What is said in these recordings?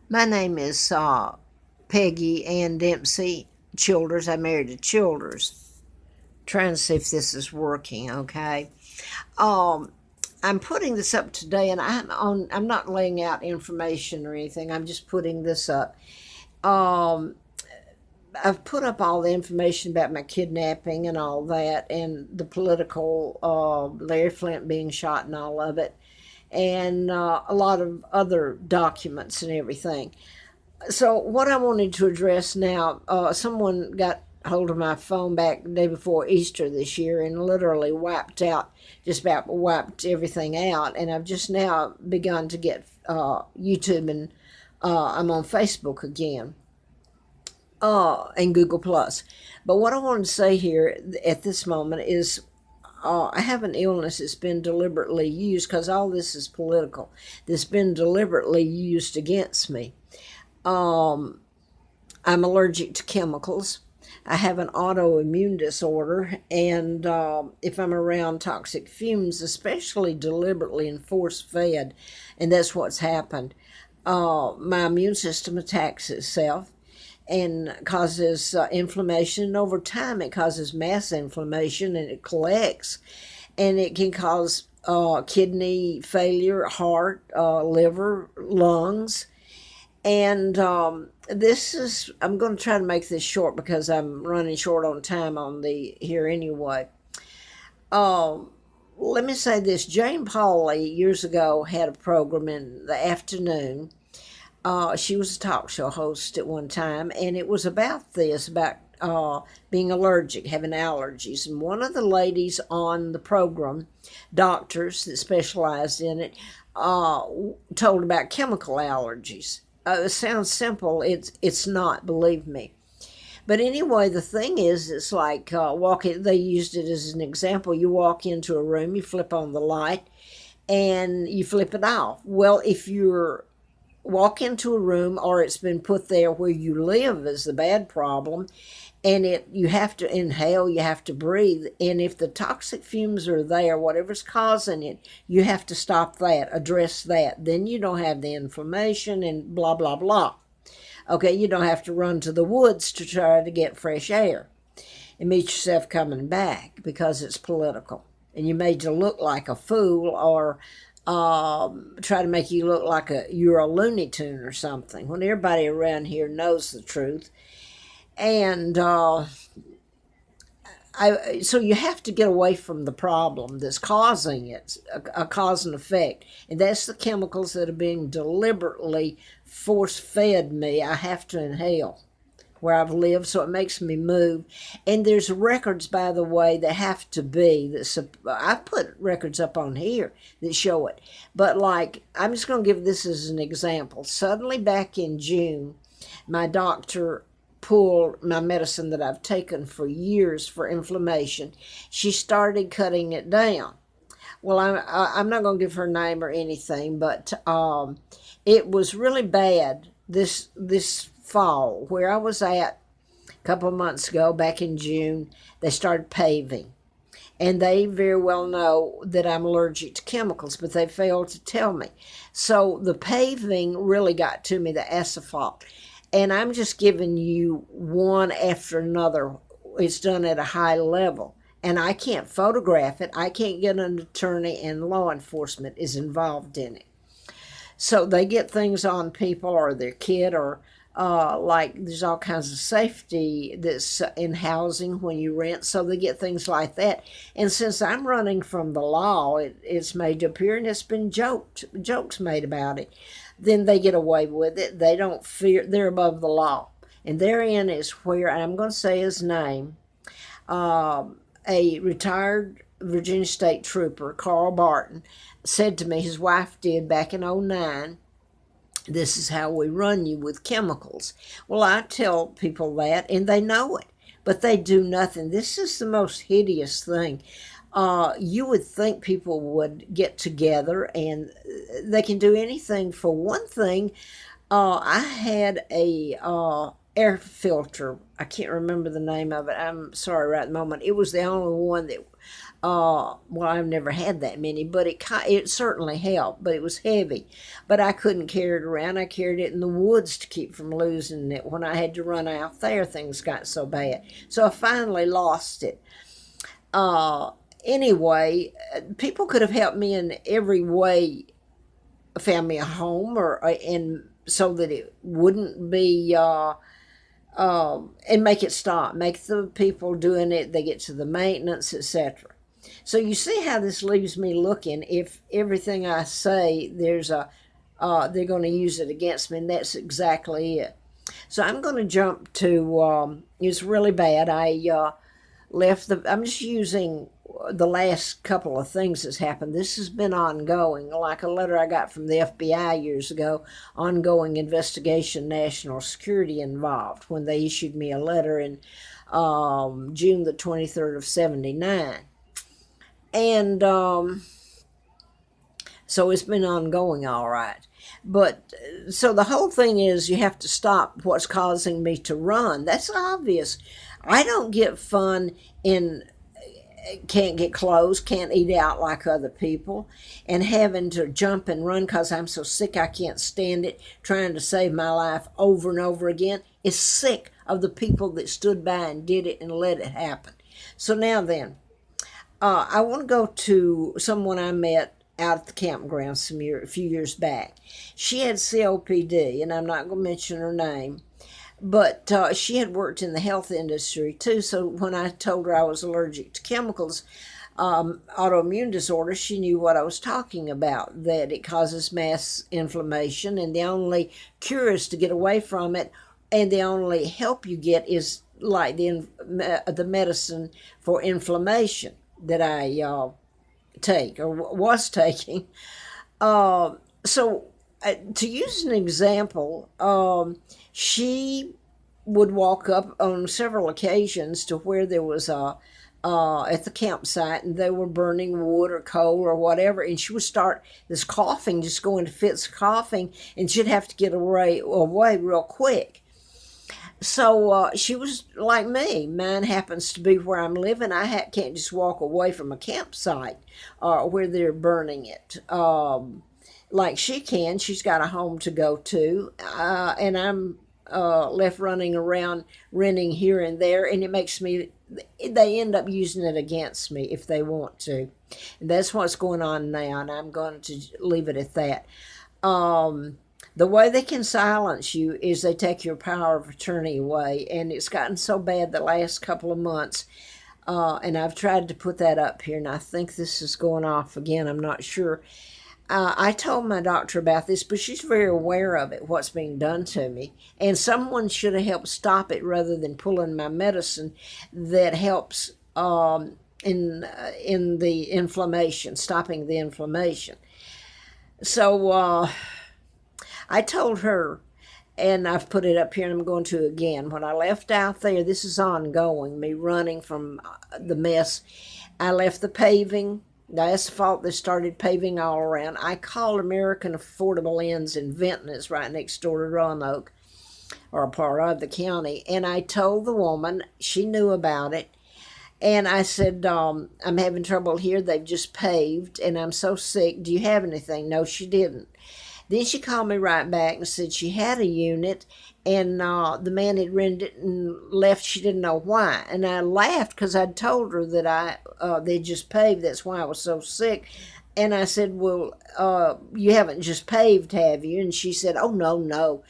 My name is Peggy Ann Dempsey Childers. I married to Childers. Trying to see if this is working, okay? Um, I'm putting this up today, and I'm not laying out information or anything. I'm just putting this up. Um, I've put up all the information about my kidnapping and all that, and the political Larry Flint being shot and all of it, and a lot of other documents and everything. So what I wanted to address now, someone got hold of my phone back the day before Easter this year and literally just about wiped everything out. And I've just now begun to get YouTube, and I'm on Facebook again, and Google Plus. But what I wanted to say here at this moment is I have an illness that's been deliberately used, because all this is political, that's been deliberately used against me. Um, I'm allergic to chemicals. I have an autoimmune disorder, and if I'm around toxic fumes, especially deliberately and force fed, and that's what's happened, my immune system attacks itself and causes inflammation. And over time, it causes mass inflammation, and it collects, and it can cause kidney failure, heart, liver, lungs, and I'm going to try to make this short because I'm running short on time on the here anyway. Um, Let me say this. Jane Pauley years ago had a program in the afternoon. She was a talk show host at one time, and it was about being allergic, having allergies. And one of the ladies on the program, doctors that specialized in it, uh, told about chemical allergies. It sounds simple. It's not, believe me. But anyway, the thing is, it's like walking. They used it as an example. You walk into a room, you flip on the light, and you flip it off. Well, if you're walk into a room, or it's been put there where you live is the bad problem, and it you have to inhale, you have to breathe, and if the toxic fumes are there, whatever's causing it, you have to stop that, address that. Then you don't have the inflammation and blah blah blah. Okay, you don't have to run to the woods to try to get fresh air and meet yourself coming back because it's political, and you made to look like a fool, or try to make you look like you're a Looney Tune or something, when everybody around here knows the truth. And so you have to get away from the problem that's causing it, a cause and effect, and that's the chemicals that are being deliberately force fed me. I have to inhale where I've lived, so it makes me move. And there's records, by the way, that have to be that. I put records up on here that show it. But like, I'm just going to give this as an example. Suddenly, back in June, my doctor pulled my medicine that I've taken for years for inflammation. She started cutting it down. Well, I'm not going to give her name or anything, but it was really bad this fall where I was at a couple of months ago, back in June. They started paving, and they very well know that I'm allergic to chemicals, but they failed to tell me. So the paving really got to me, the asphalt. And I'm just giving you one after another. It's done at a high level. And I can't photograph it. I can't get an attorney, and law enforcement is involved in it. So they get things on people or their kid, or like there's all kinds of safety that's in housing when you rent. So they get things like that. And since I'm running from the law, it's made to appear, and it's been jokes made about it. Then they get away with it. They don't fear, they're above the law. And therein is where, and I'm going to say his name, a retired Virginia State Trooper, Carl Barton, said to me, his wife did back in '09, this is how we run you with chemicals. Well, I tell people that, and they know it, but they do nothing. This is the most hideous thing. You would think people would get together and they can do anything. For one thing, I had a air filter. I can't remember the name of it. I'm sorry right at the moment. It was the only one that, well, I've never had that many, but it certainly helped, but it was heavy. But I couldn't carry it around. I carried it in the woods to keep from losing it. When I had to run out there, things got so bad. So I finally lost it. Anyway, people could have helped me in every way, found me a home, or and so that it wouldn't be and make it stop, make the people doing it, they get to the maintenance, etc. So you see how this leaves me looking. If everything I say, there's a they're going to use it against me, and that's exactly it. So I'm going to jump to it's really bad. I'm just using the last couple of things that's happened. This has been ongoing, like a letter I got from the FBI years ago, ongoing investigation, national security involved, when they issued me a letter in June the 23rd of 79. And so it's been ongoing all right. But so the whole thing is you have to stop what's causing me to run. That's obvious. I don't get fun in can't get clothes, can't eat out like other people, and having to jump and run because I'm so sick I can't stand it, trying to save my life over and over again. Is sick of the people that stood by and did it and let it happen. So now then, I want to go to someone I met out at the campground a few years back. She had COPD, and I'm not going to mention her name. But she had worked in the health industry too, so when I told her I was allergic to chemicals, autoimmune disorder, she knew what I was talking about, that it causes mass inflammation, and the only cure is to get away from it, and the only help you get is like the medicine for inflammation that I take or was taking. So to use an example, she would walk up on several occasions to where there was at the campsite, and they were burning wood or coal or whatever, and she would start this coughing, just go into fits of coughing, and she'd have to get away real quick. So she was like me. Mine happens to be where I'm living. I can't just walk away from a campsite where they're burning it. Like she can. She's got a home to go to, and I'm left running around renting here and there, and it makes me, they end up using it against me if they want to. And that's what's going on now, and I'm going to leave it at that. The way they can silence you is they take your power of attorney away, and it's gotten so bad the last couple of months, and I've tried to put that up here, and I think this is going off again. I'm not sure. I told my doctor about this, but she's very aware of it, what's being done to me. And someone should have helped stop it rather than pulling my medicine that helps in the inflammation, stopping the inflammation. So I told her, and I've put it up here, and I'm going to again. When I left out there, this is ongoing, me running from the mess. I left the paving. The asphalt, they started paving all around. I called American Affordable Inns in Vinton, it's right next door to Roanoke, or a part of the county. And I told the woman, she knew about it. And I said, I'm having trouble here. They've just paved, and I'm so sick. Do you have anything? No, she didn't. Then she called me right back and said she had a unit, and the man had rented it and left. She didn't know why. And I laughed because I'd told her that they just paved. That's why I was so sick. And I said, well, you haven't just paved, have you? And she said, oh, no.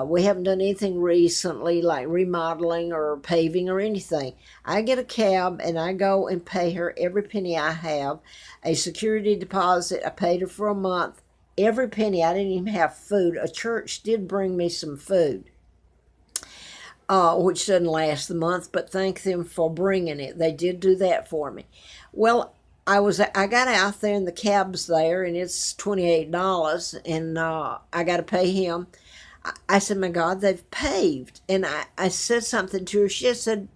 We haven't done anything recently, like remodeling or paving or anything. I get a cab, and I go and pay her every penny I have, a security deposit. I paid her for a month. Every penny. I didn't even have food. A church did bring me some food, which doesn't last the month, but thank them for bringing it. They did do that for me. Well, I got out there, and the cab's there, and it's $28, and I got to pay him. I said, my God, they've paved. And I said something to her. She just said,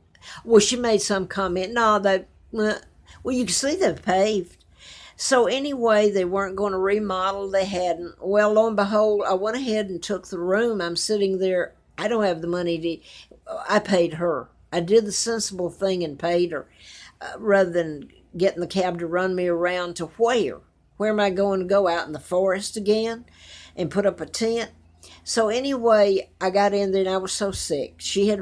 well, she made some comment. No, well, you can see they've paved. So anyway, they weren't going to remodel. They hadn't. Well, lo and behold, I went ahead and took the room. I'm sitting there I don't have the money to, I paid her. I did the sensible thing and paid her rather than getting the cab to run me around to where? Where am I going to go? Out in the forest again and put up a tent? So anyway, I got in there and I was so sick. She had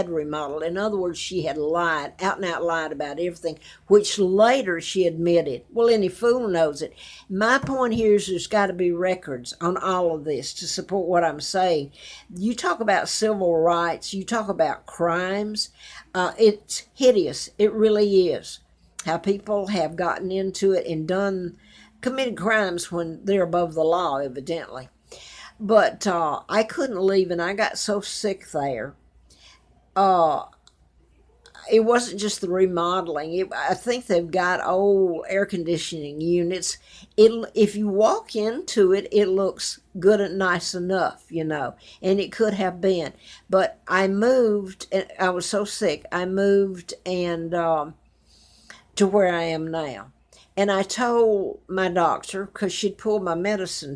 remodeled. In other words, she had lied, out and out lied about everything, which later she admitted. Well, any fool knows it. My point here is there's got to be records on all of this to support what I'm saying. You talk about civil rights, you talk about crimes. It's hideous. It really is. How people have gotten into it and committed crimes when they're above the law, evidently. But I couldn't leave, and I got so sick there. Uh, it wasn't just the remodeling. I think they've got old air conditioning units. If you walk into it, it looks good and nice enough, and it could have been. But I moved, and I was so sick. I moved and to where I am now. And I told my doctor, because she'd pulled my medicine